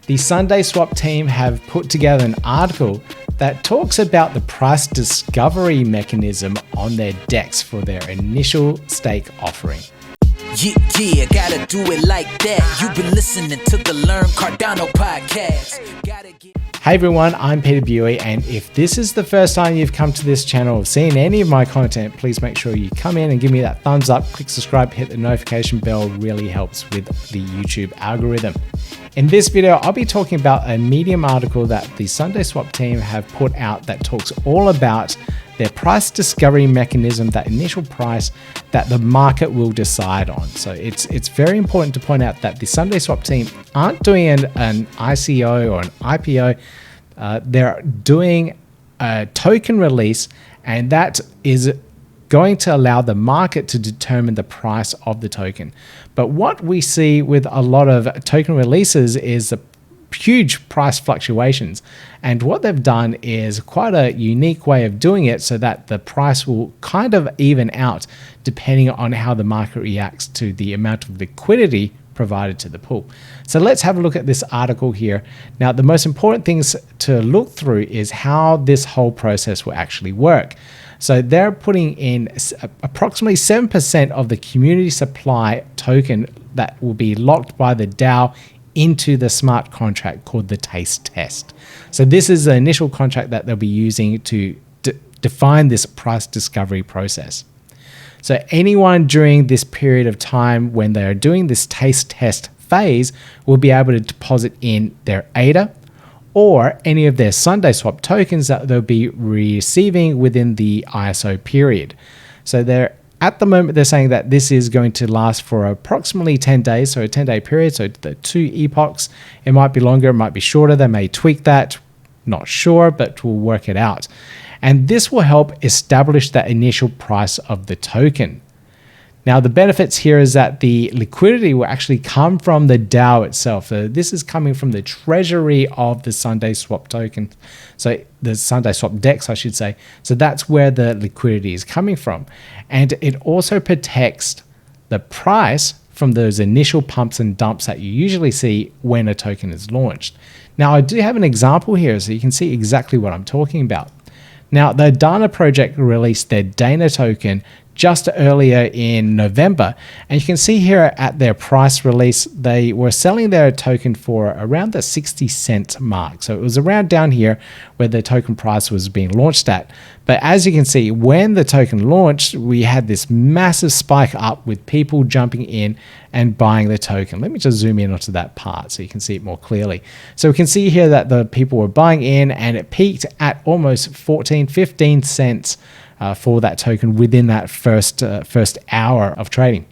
the SundaeSwap team have put together an article that talks about the price discovery mechanism on their DEX for their initial stake offering. Yeah, gotta do it like that. You've been listening to the Learn Cardano podcast. Hey everyone, I'm Peter Buey, and if this is the first time you've come to this channel or seen any of my content, please make sure you come in and give me that thumbs up, click subscribe, hit the notification bell. Really helps with the YouTube algorithm. In this video, I'll be talking about a Medium article that the SundaeSwap team have put out that talks all about their price discovery mechanism, that initial price that the market will decide on. So it's very important to point out that the SundaeSwap team aren't doing an ICO or an IPO. They're doing a token release, and that is going to allow the market to determine the price of the token. But what we see with a lot of token releases is the huge price fluctuations. And what they've done is quite a unique way of doing it so that the price will kind of even out depending on how the market reacts to the amount of liquidity provided to the pool. So let's have a look at this article here. Now, the most important things to look through is how this whole process will actually work. So they're putting in approximately 7% of the community supply token that will be locked by the DAO into the smart contract called the Taste Test. So this is the initial contract that they'll be using to define this price discovery process. So anyone during this period of time when they're doing this taste test phase will be able to deposit in their ADA or any of their SundaeSwap tokens that they'll be receiving within the ISO period. So at the moment, they're saying that this is going to last for approximately 10 days, so a 10-day period, so the 2 epochs. It might be longer, it might be shorter, they may tweak that, not sure, but we'll work it out. And this will help establish that initial price of the token. Now, the benefits here is that the liquidity will actually come from the DAO itself. So this is coming from the treasury of the SundaeSwap token. So the SundaeSwap DEX, I should say. So that's where the liquidity is coming from. And it also protects the price from those initial pumps and dumps that you usually see when a token is launched. Now, I do have an example here so you can see exactly what I'm talking about. Now, the Dana project released their Dana token just earlier in November. And you can see here at their price release, they were selling their token for around the 60-cent mark. So it was around down here where the token price was being launched at. But as you can see, when the token launched, we had this massive spike up with people jumping in and buying the token. Let me just zoom in onto that part so you can see it more clearly. So we can see here that the people were buying in, and it peaked at almost 15 cents for that token within that first hour of trading.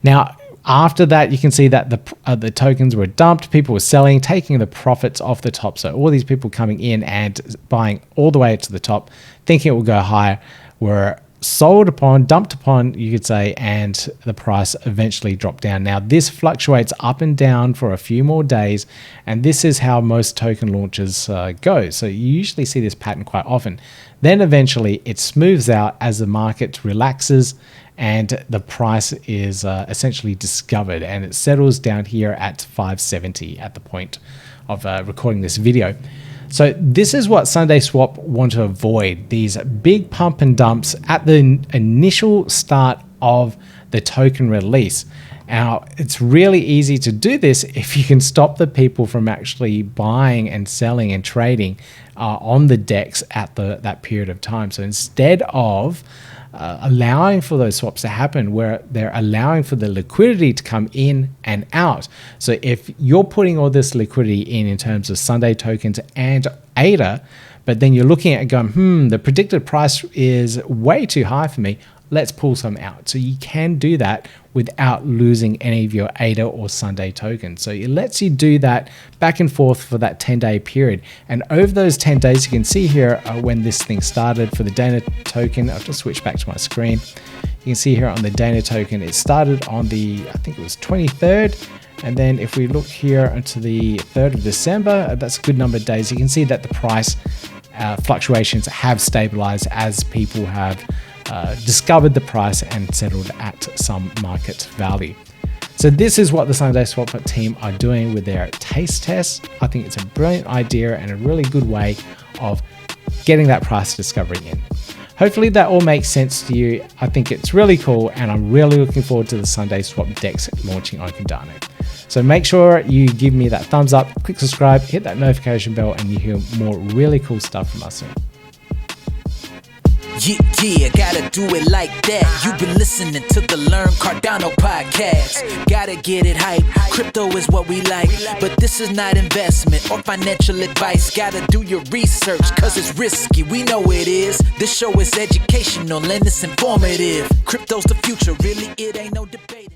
Now, after that, you can see that the tokens were dumped. People were selling, taking the profits off the top. So all these people coming in and buying all the way to the top, thinking it will go higher, were sold upon, dumped upon, you could say, and the price eventually dropped down. Now, this fluctuates up and down for a few more days, and this is how most token launches go. So you usually see this pattern quite often. Then eventually it smooths out as the market relaxes and the price is essentially discovered, and it settles down here at 570 at the point of recording this video. So this is what SundaeSwap want to avoid, these big pump and dumps at the initial start of the token release. Now, it's really easy to do this if you can stop the people from actually buying and selling and trading on the DEX at that period of time. So instead of allowing for those swaps to happen, where they're allowing for the liquidity to come in and out. So if you're putting all this liquidity in terms of Sundae tokens and ADA, but then you're looking at it going, the predicted price is way too high for me, let's pull some out. So you can do that without losing any of your ADA or Sundae tokens. So it lets you do that back and forth for that 10-day period. And over those 10 days, you can see here when this thing started for the Dana token. I'll just switch back to my screen. You can see here on the Dana token, it started on the, I think it was 23rd. And then if we look here into the 3rd of December, that's a good number of days. You can see that the price fluctuations have stabilized as people have discovered the price and settled at some market value. So this is what the SundaeSwap team are doing with their taste test. I think it's a brilliant idea and a really good way of getting that price discovery in. Hopefully that all makes sense to you. I think it's really cool, and I'm really looking forward to the SundaeSwap DEX launching on Cardano. So make sure you give me that thumbs up, click subscribe, hit that notification bell, and you hear more really cool stuff from us soon. Yeah, gotta do it like that. You've been listening to the Learn Cardano podcast. Gotta get it hype. Crypto is what we like, but this is not investment or financial advice. Gotta do your research, cause it's risky. We know it is. This show is educational and it's informative. Crypto's the future, really, it ain't no debating.